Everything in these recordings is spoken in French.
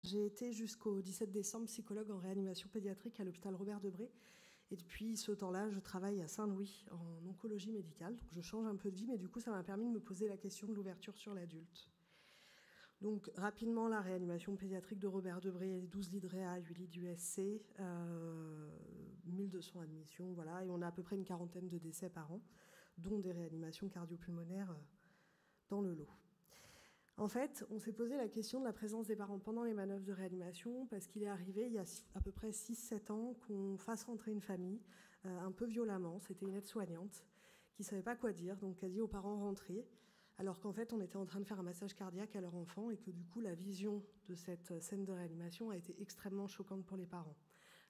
J'ai été jusqu'au 17 décembre psychologue en réanimation pédiatrique à l'hôpital Robert Debré. Et depuis ce temps-là, je travaille à Saint-Louis en oncologie médicale. Donc je change un peu de vie, mais du coup, ça m'a permis de me poser la question de l'ouverture sur l'adulte. Donc rapidement, la réanimation pédiatrique de Robert Debré, 12 lits de réa, 8 lits d'USC, 1200 admissions, voilà. Et on a à peu près une quarantaine de décès par an, dont des réanimations cardiopulmonaires dans le lot. En fait, on s'est posé la question de la présence des parents pendant les manœuvres de réanimation parce qu'il est arrivé il y a à peu près 6-7 ans qu'on fasse rentrer une famille un peu violemment. C'était une aide-soignante qui ne savait pas quoi dire, donc a dit aux parents rentrer, alors qu'en fait on était en train de faire un massage cardiaque à leur enfant et que du coup la vision de cette scène de réanimation a été extrêmement choquante pour les parents.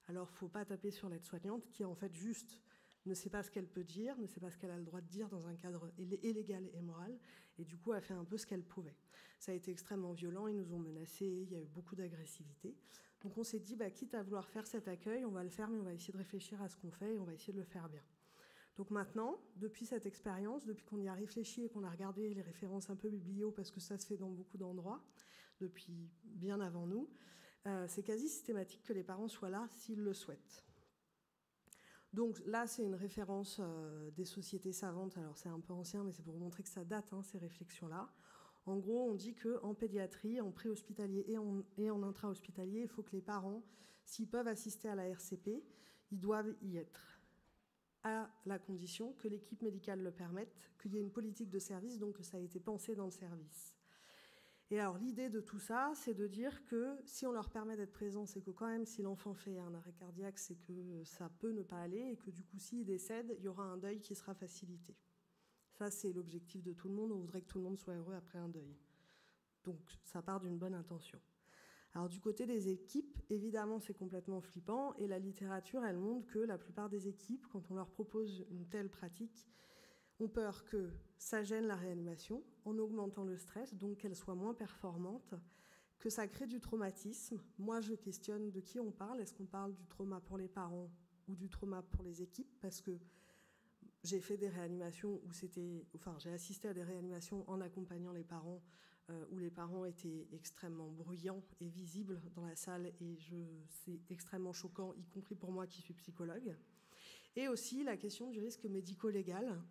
Alors il ne faut pas taper sur l'aide-soignante qui est en fait juste ne sait pas ce qu'elle peut dire, ne sait pas ce qu'elle a le droit de dire dans un cadre illégal et moral, et du coup a fait un peu ce qu'elle pouvait. Ça a été extrêmement violent, ils nous ont menacés, il y a eu beaucoup d'agressivité. Donc on s'est dit, quitte à vouloir faire cet accueil, on va le faire, mais on va essayer de réfléchir à ce qu'on fait et on va essayer de le faire bien. Donc maintenant, depuis cette expérience, depuis qu'on y a réfléchi et qu'on a regardé les références un peu biblio, parce que ça se fait dans beaucoup d'endroits, depuis bien avant nous, c'est quasi systématique que les parents soient là s'ils le souhaitent. Donc là, c'est une référence des sociétés savantes. Alors c'est un peu ancien, mais c'est pour vous montrer que ça date, ces réflexions-là. En gros, on dit qu'en pédiatrie, en préhospitalier et en intra-hospitalier, il faut que les parents, s'ils peuvent assister à la RCP, ils doivent y être, à la condition que l'équipe médicale le permette, qu'il y ait une politique de service, donc que ça a été pensé dans le service. Et alors l'idée de tout ça, c'est de dire que si on leur permet d'être présents, c'est que quand même si l'enfant fait un arrêt cardiaque, c'est que ça peut ne pas aller et que du coup s'il décède, il y aura un deuil qui sera facilité. Ça c'est l'objectif de tout le monde, on voudrait que tout le monde soit heureux après un deuil. Donc ça part d'une bonne intention. Alors du côté des équipes, évidemment c'est complètement flippant et la littérature elle montre que la plupart des équipes, quand on leur propose une telle pratique, ont peur que ça gêne la réanimation en augmentant le stress, donc qu'elle soit moins performante, que ça crée du traumatisme. Moi, je questionne de qui on parle. Est-ce qu'on parle du trauma pour les parents ou du trauma pour les équipes? Parce que j'ai fait des réanimations où j'ai assisté à des réanimations en accompagnant les parents, où les parents étaient extrêmement bruyants et visibles dans la salle, et c'est extrêmement choquant, y compris pour moi qui suis psychologue. Et aussi la question du risque médico-légal,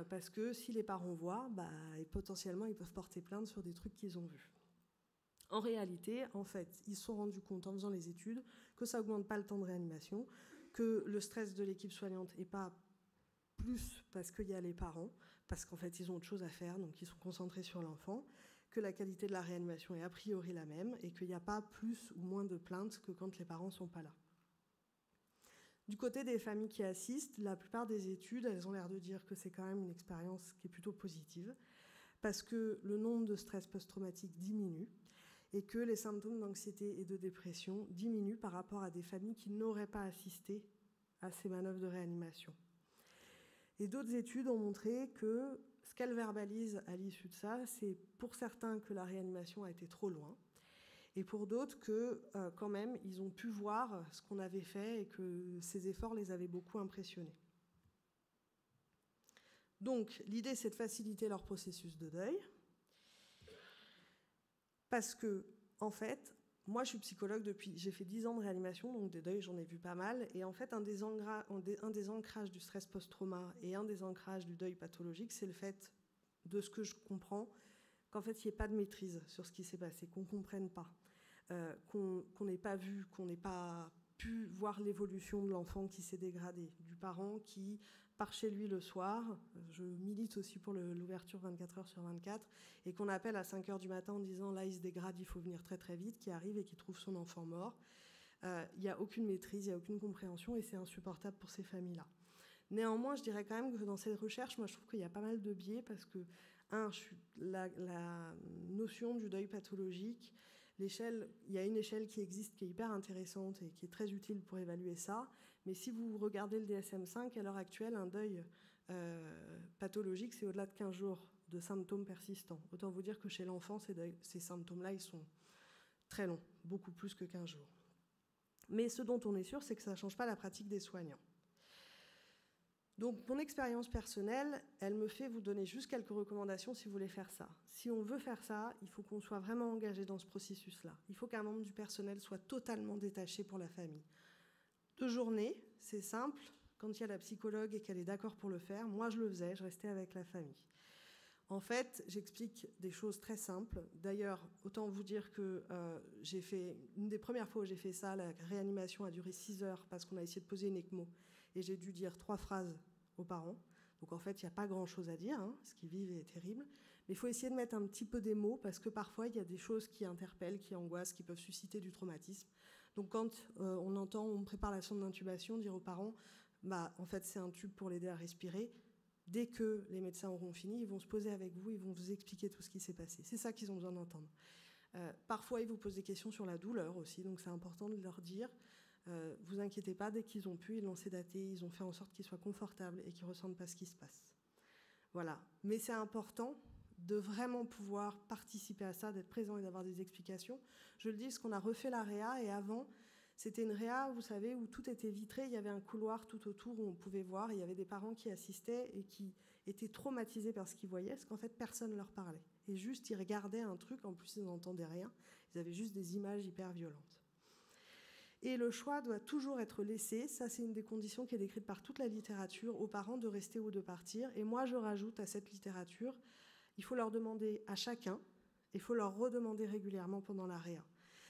parce que si les parents voient, potentiellement ils peuvent porter plainte sur des trucs qu'ils ont vus. En réalité, en fait, ils se sont rendus compte en faisant les études que ça augmente pas le temps de réanimation, que le stress de l'équipe soignante n'est pas plus parce qu'il y a les parents, parce qu'en fait ils ont autre chose à faire, donc ils sont concentrés sur l'enfant, que la qualité de la réanimation est a priori la même et qu'il n'y a pas plus ou moins de plaintes que quand les parents ne sont pas là. Du côté des familles qui assistent, la plupart des études, elles ont l'air de dire que c'est quand même une expérience qui est plutôt positive, parce que le nombre de stress post-traumatique diminue et que les symptômes d'anxiété et de dépression diminuent par rapport à des familles qui n'auraient pas assisté à ces manœuvres de réanimation. Et d'autres études ont montré que ce qu'elles verbalisent à l'issue de ça, c'est pour certains que la réanimation a été trop loin, et pour d'autres que quand même ils ont pu voir ce qu'on avait fait et que ces efforts les avaient beaucoup impressionnés. Donc l'idée c'est de faciliter leur processus de deuil, parce que en fait, moi je suis psychologue j'ai fait 10 ans de réanimation, donc des deuils j'en ai vu pas mal, et en fait un des ancrages du stress post-trauma et un des ancrages du deuil pathologique, c'est le fait, de ce que je comprends, qu'en fait il n'y ait pas de maîtrise sur ce qui s'est passé, qu'on ne comprenne pas. Qu'on n'ait pas vu, qu'on n'ait pas pu voir l'évolution de l'enfant qui s'est dégradé, du parent qui part chez lui le soir, je milite aussi pour l'ouverture 24 heures sur 24, et qu'on appelle à 5 heures du matin en disant là il se dégrade, il faut venir très très vite, qui arrive et qui trouve son enfant mort. Il n'y a aucune maîtrise, il n'y a aucune compréhension et c'est insupportable pour ces familles-là. Néanmoins, je dirais quand même que dans cette recherche, moi je trouve qu'il y a pas mal de biais parce que, la notion du deuil pathologique, il y a une échelle qui existe qui est hyper intéressante et qui est très utile pour évaluer ça, mais si vous regardez le DSM-5, à l'heure actuelle, un deuil pathologique, c'est au-delà de 15 jours de symptômes persistants. Autant vous dire que chez l'enfant, ces symptômes-là, ils sont très longs, beaucoup plus que 15 jours. Mais ce dont on est sûr, c'est que ça ne change pas la pratique des soignants. Donc mon expérience personnelle, elle me fait vous donner juste quelques recommandations si vous voulez faire ça. Si on veut faire ça, il faut qu'on soit vraiment engagé dans ce processus-là. Il faut qu'un membre du personnel soit totalement détaché pour la famille. 2 journées, c'est simple. Quand il y a la psychologue et qu'elle est d'accord pour le faire, moi je le faisais, je restais avec la famille. En fait, j'explique des choses très simples. D'ailleurs, autant vous dire que j'ai fait, une des premières fois où j'ai fait ça, la réanimation a duré 6 heures parce qu'on a essayé de poser une ECMO et j'ai dû dire 3 phrases aux parents. Donc en fait, il n'y a pas grand-chose à dire, hein. Ce qu'ils vivent est terrible. Mais il faut essayer de mettre un petit peu des mots parce que parfois, il y a des choses qui interpellent, qui angoissent, qui peuvent susciter du traumatisme. Donc quand on prépare la sonde d'intubation, dire aux parents, en fait, c'est un tube pour l'aider à respirer. Dès que les médecins auront fini, ils vont se poser avec vous, ils vont vous expliquer tout ce qui s'est passé. C'est ça qu'ils ont besoin d'entendre. Parfois, ils vous posent des questions sur la douleur aussi, donc c'est important de leur dire, vous inquiétez pas, dès qu'ils ont pu, ils l'ont sédaté, ils ont fait en sorte qu'ils soient confortables et qu'ils ne ressentent pas ce qui se passe. Voilà. Mais c'est important de vraiment pouvoir participer à ça, d'être présent et d'avoir des explications. Je le dis parce qu'on a refait la réa et avant, c'était une réa, vous savez, où tout était vitré, il y avait un couloir tout autour où on pouvait voir, et il y avait des parents qui assistaient et qui étaient traumatisés par ce qu'ils voyaient, parce qu'en fait, personne ne leur parlait. Et juste, ils regardaient un truc, en plus, ils n'entendaient rien, ils avaient juste des images hyper violentes. Et le choix doit toujours être laissé, ça c'est une des conditions qui est décrite par toute la littérature, aux parents de rester ou de partir. Et moi, je rajoute à cette littérature, il faut leur demander à chacun, il faut leur redemander régulièrement pendant la réa.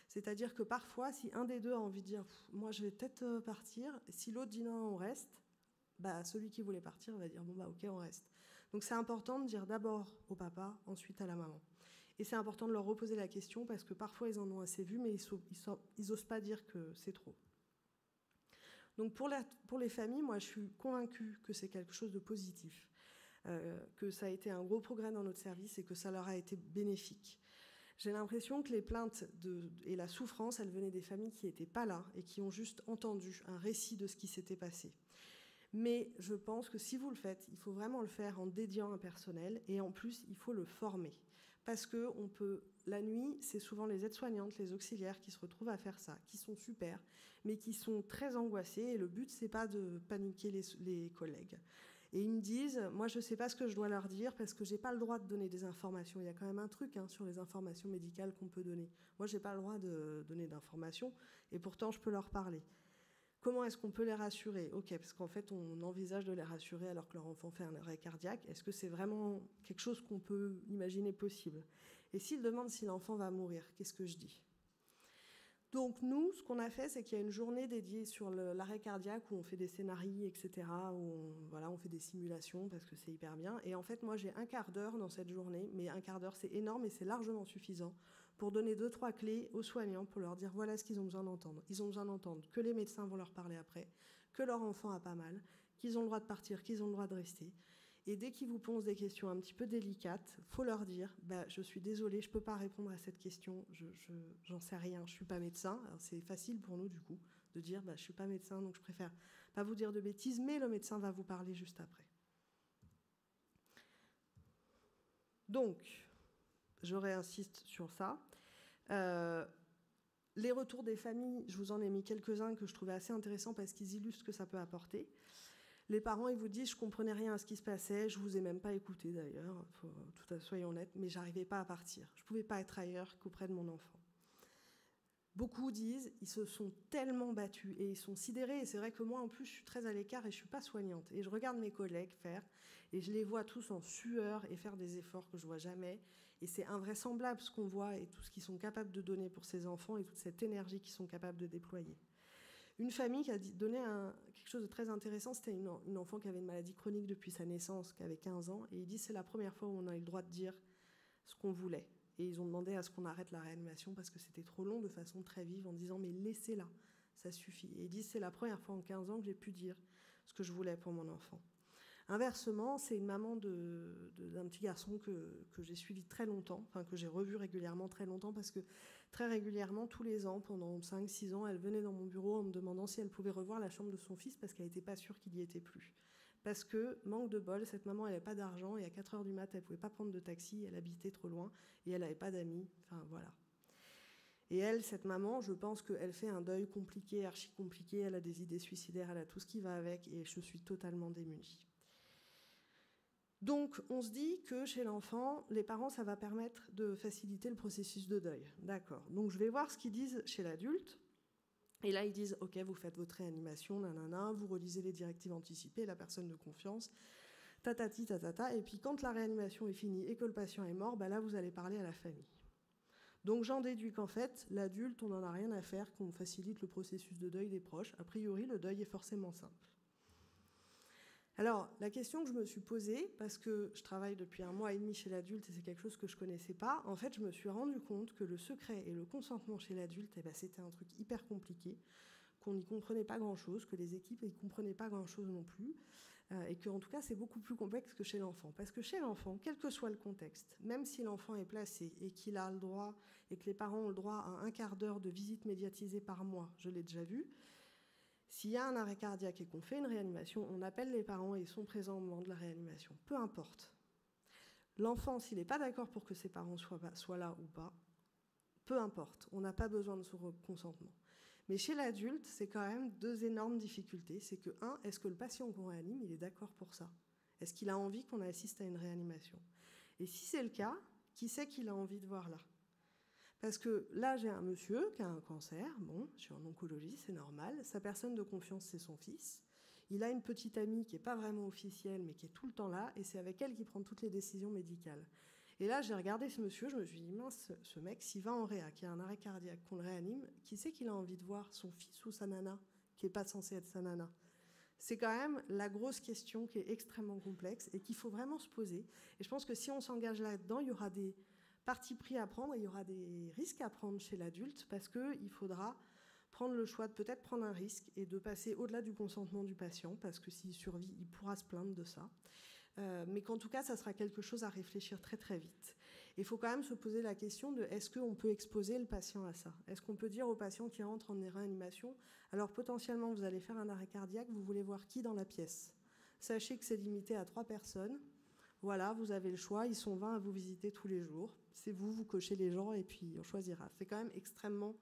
C'est-à-dire que parfois, si un des deux a envie de dire « moi je vais peut-être partir », si l'autre dit « non, on reste », celui qui voulait partir va dire « bon ok, on reste ». Donc c'est important de dire d'abord au papa, ensuite à la maman. Et c'est important de leur reposer la question parce que parfois ils en ont assez vu, mais ils n'osent pas dire que c'est trop. Donc pour les familles, moi je suis convaincue que c'est quelque chose de positif, que ça a été un gros progrès dans notre service et que ça leur a été bénéfique. J'ai l'impression que les plaintes et la souffrance, elles venaient des familles qui n'étaient pas là et qui ont juste entendu un récit de ce qui s'était passé. Mais je pense que si vous le faites, il faut vraiment le faire en dédiant un personnel et en plus, il faut le former. Parce que la nuit, c'est souvent les aides-soignantes, les auxiliaires qui se retrouvent à faire ça, qui sont super, mais qui sont très angoissés et le but, c'est pas de paniquer les collègues. Et ils me disent, moi je ne sais pas ce que je dois leur dire parce que je n'ai pas le droit de donner des informations. Il y a quand même un truc sur les informations médicales qu'on peut donner. Moi je n'ai pas le droit de donner d'informations et pourtant je peux leur parler. Comment est-ce qu'on peut les rassurer ? Ok, parce qu'en fait on envisage de les rassurer alors que leur enfant fait un arrêt cardiaque. Est-ce que c'est vraiment quelque chose qu'on peut imaginer possible ? Et s'ils demandent si l'enfant va mourir, qu'est-ce que je dis ? Donc nous, ce qu'on a fait, c'est qu'il y a une journée dédiée sur l'arrêt cardiaque où on fait des scénarios, etc., où on fait des simulations parce que c'est hyper bien. Et en fait, moi, j'ai un quart d'heure dans cette journée, mais un quart d'heure, c'est énorme et c'est largement suffisant pour donner 2-3 clés aux soignants pour leur dire voilà ce qu'ils ont besoin d'entendre. Ils ont besoin d'entendre que les médecins vont leur parler après, que leur enfant a pas mal, qu'ils ont le droit de partir, qu'ils ont le droit de rester. Et dès qu'ils vous posent des questions un petit peu délicates, il faut leur dire je suis désolée, je ne peux pas répondre à cette question, j'en sais rien, je ne suis pas médecin. Alors, c'est facile pour nous, du coup, de dire je ne suis pas médecin, donc je préfère pas vous dire de bêtises, mais le médecin va vous parler juste après. Donc, je réinsiste sur ça. Les retours des familles, je vous en ai mis quelques-uns que je trouvais assez intéressants parce qu'ils illustrent ce que ça peut apporter. Les parents, ils vous disent, je comprenais rien à ce qui se passait, je vous ai même pas écouté d'ailleurs, soyons honnêtes, mais j'arrivais pas à partir. Je pouvais pas être ailleurs qu'auprès de mon enfant. Beaucoup disent, ils se sont tellement battus et ils sont sidérés. Et c'est vrai que moi, en plus, je suis très à l'écart et je suis pas soignante. Et je regarde mes collègues faire et je les vois tous en sueur et faire des efforts que je vois jamais. Et c'est invraisemblable ce qu'on voit et tout ce qu'ils sont capables de donner pour ces enfants et toute cette énergie qu'ils sont capables de déployer. Une famille qui a donné quelque chose de très intéressant, c'était une enfant qui avait une maladie chronique depuis sa naissance, qui avait 15 ans, et ils disent c'est la première fois où on a eu le droit de dire ce qu'on voulait. Et ils ont demandé à ce qu'on arrête la réanimation parce que c'était trop long de façon très vive en disant mais laissez-la, ça suffit. Et ils disent c'est la première fois en 15 ans que j'ai pu dire ce que je voulais pour mon enfant. Inversement, c'est une maman d'un petit garçon que j'ai suivi très longtemps, enfin que j'ai revu régulièrement très longtemps parce que très régulièrement, tous les ans, pendant 5-6 ans, elle venait dans mon bureau en me demandant si elle pouvait revoir la chambre de son fils parce qu'elle n'était pas sûre qu'il y était plus. Parce que, manque de bol, cette maman, elle n'avait pas d'argent et à 4 heures du mat, elle ne pouvait pas prendre de taxi, elle habitait trop loin et elle n'avait pas d'amis, enfin voilà. Et elle, cette maman, je pense qu'elle fait un deuil compliqué, archi compliqué, elle a des idées suicidaires, elle a tout ce qui va avec, et je suis totalement démunie. Donc, on se dit que chez l'enfant, les parents, ça va permettre de faciliter le processus de deuil. D'accord. Donc, je vais voir ce qu'ils disent chez l'adulte. Et là, ils disent, OK, vous faites votre réanimation, nanana, vous relisez les directives anticipées, la personne de confiance, tatati, tatata. Et puis, quand la réanimation est finie et que le patient est mort, là, vous allez parler à la famille. Donc, j'en déduis qu'en fait, l'adulte, on n'en a rien à faire qu'on facilite le processus de deuil des proches. A priori, le deuil est forcément simple. Alors, la question que je me suis posée, parce que je travaille depuis 1 mois et demi chez l'adulte et c'est quelque chose que je ne connaissais pas, en fait, je me suis rendu compte que le secret et le consentement chez l'adulte, c'était un truc hyper compliqué, qu'on n'y comprenait pas grand-chose, que les équipes n'y comprenaient pas grand-chose non plus, et qu'en tout cas, c'est beaucoup plus complexe que chez l'enfant. Parce que chez l'enfant, quel que soit le contexte, même si l'enfant est placé et qu'il a le droit, et que les parents ont le droit à 1/4 d'heure de visite médiatisée par mois, je l'ai déjà vu, s'il y a un arrêt cardiaque et qu'on fait une réanimation, on appelle les parents et ils sont présents au moment de la réanimation. Peu importe. L'enfant, s'il n'est pas d'accord pour que ses parents soient là ou pas, peu importe. On n'a pas besoin de son consentement. Mais chez l'adulte, c'est quand même 2 énormes difficultés. C'est que, 1, est-ce que le patient qu'on réanime, il est d'accord pour ça? Est-ce qu'il a envie qu'on assiste à une réanimation? Et si c'est le cas, qui c'est qu'il a envie de voir là? Parce que là, j'ai un monsieur qui a un cancer, bon, je suis en oncologie, c'est normal. Sa personne de confiance, c'est son fils. Il a une petite amie qui n'est pas vraiment officielle, mais qui est tout le temps là, et c'est avec elle qu'il prend toutes les décisions médicales. Et là, j'ai regardé ce monsieur, je me suis dit, mince, ce mec, s'il va en réa, qu'il a un arrêt cardiaque, qu'on le réanime, qui c'est qu'il a envie de voir, son fils ou sa nana, qui n'est pas censé être sa nana? C'est quand même la grosse question qui est extrêmement complexe et qu'il faut vraiment se poser. Et je pense que si on s'engage là-dedans, il y aura des parti pris à prendre, et il y aura des risques à prendre chez l'adulte parce qu'il faudra prendre le choix de peut-être prendre un risque et de passer au-delà du consentement du patient parce que s'il survit, il pourra se plaindre de ça. Mais qu'en tout cas, ça sera quelque chose à réfléchir très très vite. Il faut quand même se poser la question de est-ce qu'on peut exposer le patient à ça? Est-ce qu'on peut dire au patient qui rentre en réanimation, alors potentiellement vous allez faire un arrêt cardiaque, vous voulez voir qui dans la pièce? Sachez que c'est limité à 3 personnes. Voilà, vous avez le choix, ils sont 20 à vous visiter tous les jours. C'est vous, vous cochez les gens et puis on choisira. C'est quand même extrêmement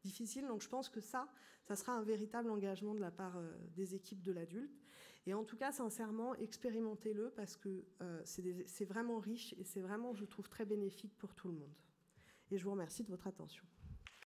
difficile, donc je pense que ça sera un véritable engagement de la part des équipes de l'adulte. Et en tout cas, sincèrement, expérimentez-le parce que c'est vraiment riche et c'est vraiment, je trouve, très bénéfique pour tout le monde. Et je vous remercie de votre attention.